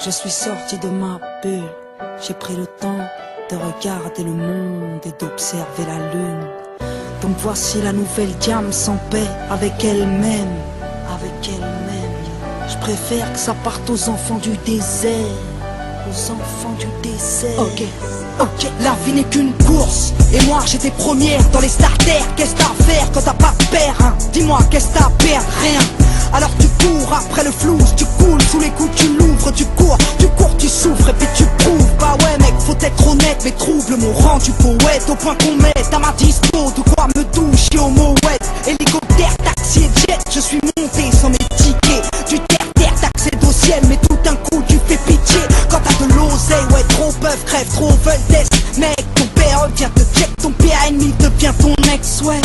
Je suis sorti de ma bulle, j'ai pris le temps de regarder le monde et d'observer la lune. Donc voici la nouvelle Diam sans paix avec elle-même, avec elle-même. Je préfère que ça parte aux enfants du désert, aux enfants du désert. Ok, la vie n'est qu'une course, et moi j'étais première dans les starters. Qu'est-ce t'as à faire quand t'as pas de père, hein? Dis-moi, qu'est-ce t'as à perdre? Rien. Alors tu cours après le flou, tu coules sous les coups, tu l'ouvres, tu cours, tu souffres et puis tu prouves. Bah ouais mec, faut être honnête, mes troubles m'ont rendu poète au point qu'on mette à ma dispo de quoi me doucher au mouette. Hélicoptère, taxi et jet, je suis monté sans mes tickets. Du terre-terre, t'accèdes au ciel, mais tout d'un coup tu fais pitié. Quand t'as de l'oseille, ouais trop peuvent, crève, trop veulent d'est. Mec, ton père revient te check, ton pire ennemi devient ton ex, ouais.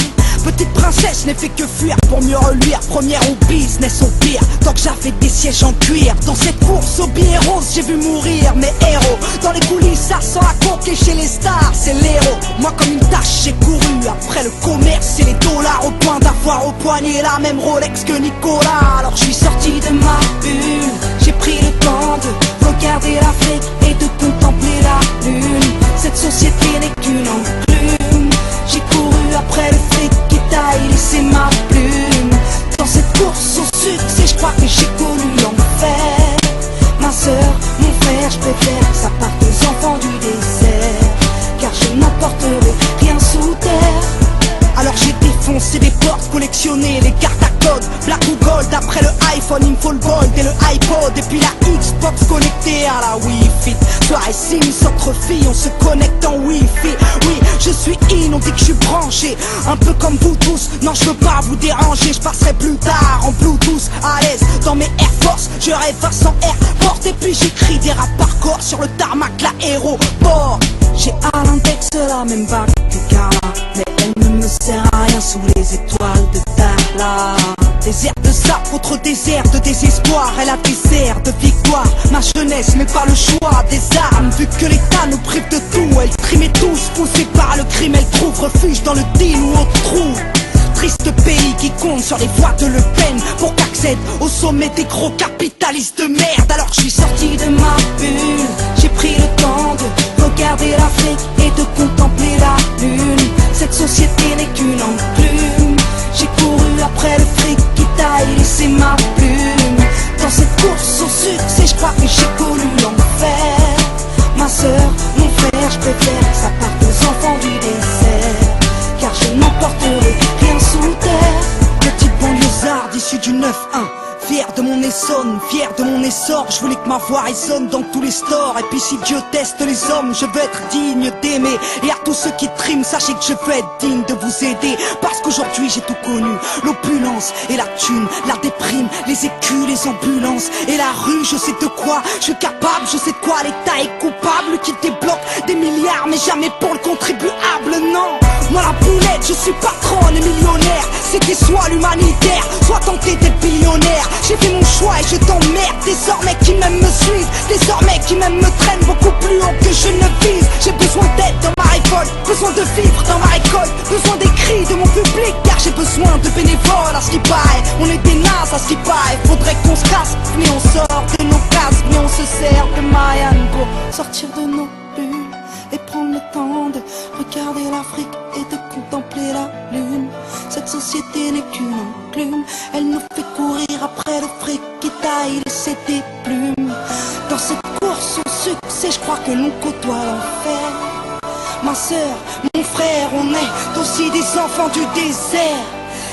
Petite princesse, je n'ai fait que fuir pour mieux reluire. Première au business, au pire, tant que j'avais des sièges en cuir. Dans cette course aux billets roses, j'ai vu mourir mes héros. Dans les coulisses, ça sent la coque et chez les stars, c'est l'héros. Moi comme une tâche, j'ai couru après le commerce et les dollars, au point d'avoir au poignet la même Rolex que Nicolas. Alors je suis sorti de ma bulle, j'ai pris le temps de regarder l'Afrique et de contempler la lune. Cette société n'est qu'une enclume. J'ai couru après le fric qui taille, laissé ma plume. Dans cette course au succès, je crois que j'ai connu l'enfer. Ma soeur, mon frère, je préfère que ça parte aux enfants du désert, car je n'emporterai rien sous terre. Alors j'ai défoncé des portes, collectionné les cartes à code, black ou gold. Après le iPhone, il me faut le gold et le iPod. Et puis la Xbox connectée à la Wi-Fi. Soirée Sims entre filles, on se connecte en Wi-Fi. Oui, je suis in, on dit que je suis branché, un peu comme vous tous. Non, je veux pas vous déranger, je passerai plus tard en Bluetooth. À l'aise dans mes Air Force, je rêve à 100 Airport. Et puis j'écris des rap par corps sur le tarmac, l'aéroport. J'ai à l'index la même vague que Carla, mais elle ne me sert à rien sous les étoiles de Dallas. Désert de sable contre désert de désespoir, elle a des airs de victoire. Ma jeunesse mais pas le choix des armes, vu que l'État nous prive de tout. Elle trimait tous, poussée par le crime, elle trouve refuge dans le deal ou autre trou. Triste pays qui compte sur les voies de Le Pen pour qu'accède au sommet des gros capitalistes de merde. Alors je suis sorti de ma bulle, j'ai pris le temps de regarder l'Afrique et de contempler la lune. Cette société n'est qu'une enclume. J'ai couru après le fric qui taille, laissé ma plume. Dans cette course au succès, je crois que j'ai connu l'enfer. Ma soeur, mon frère, je préfère que ça parte aux enfants du désert, car je n'emporterai rien sous terre. Petit banlieusard issu du 9-1, fier de mon Essonne, fier de mon essor. Je voulais que ma voix résonne dans tous les stores. Et puis si Dieu teste les hommes, je veux être digne d'aimer. Et à tous ceux qui triment, sachez que je veux être digne de vous aider. Parce qu'aujourd'hui j'ai tout connu, l'opulence et la thune, la déprime, les écus, les ambulances et la rue. Je sais de quoi je suis capable, je sais de quoi l'État est coupable, qui débloque des milliards mais jamais pour le contribuable. Non, moi la boulette, je suis patronne et millionnaire. C'était soit l'humanitaire, soit tenter d'être billionnaire. J'ai fait mon choix et je t'emmerde. Désormais qui m'aiment me suivent, désormais qui m'aiment me traînent beaucoup plus haut que je ne vise. J'ai besoin d'aide dans ma récolte, besoin de vivre dans ma récolte, besoin des cris de mon public, car j'ai besoin de bénévoles. À ce qui paraît, on est des nazes à ce qui paraît. Faudrait qu'on se casse, mais on sort de nos cases, mais on se sert de Marianne pour sortir de nos bulles et prendre le temps de regarder l'Afrique et de contempler la lune. Cette société n'est qu'une enclume, elle nous fait courir après le fric qui taille, laisser des plumes. Dans cette course au succès, je crois que l'on côtoie l'enfer. Ma soeur, mon frère, on est aussi des enfants du désert,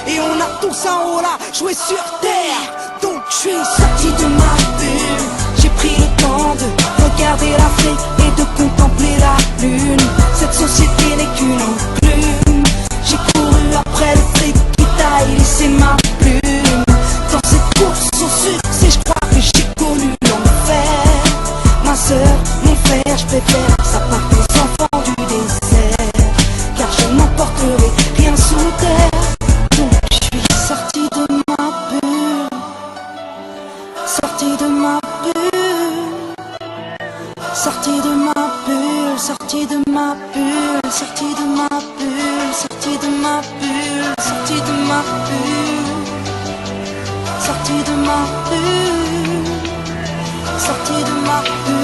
et on a tous un rôle à jouer sur terre. Donc je suis sorti de ma bulle, j'ai pris le temps de regarder l'Afrique et de contempler la lune. Cette société n'est qu'une enclume. J'ai couru après le fric qui taille, laissé ma plume. Dans cette course au succès, je crois que j'ai connu l'enfer. Ma soeur, mon frère, je préfère que ça parte aux enfants du désert, car je n'emporterai rien sous terre. Donc je suis sorti de ma bulle, sorti de ma bulle, sorti de ma bulle, sorti de ma bulle, sorti de ma bulle, sorti de ma bulle, sorti de ma bulle, sorti de ma bulle, sorti de ma bulle.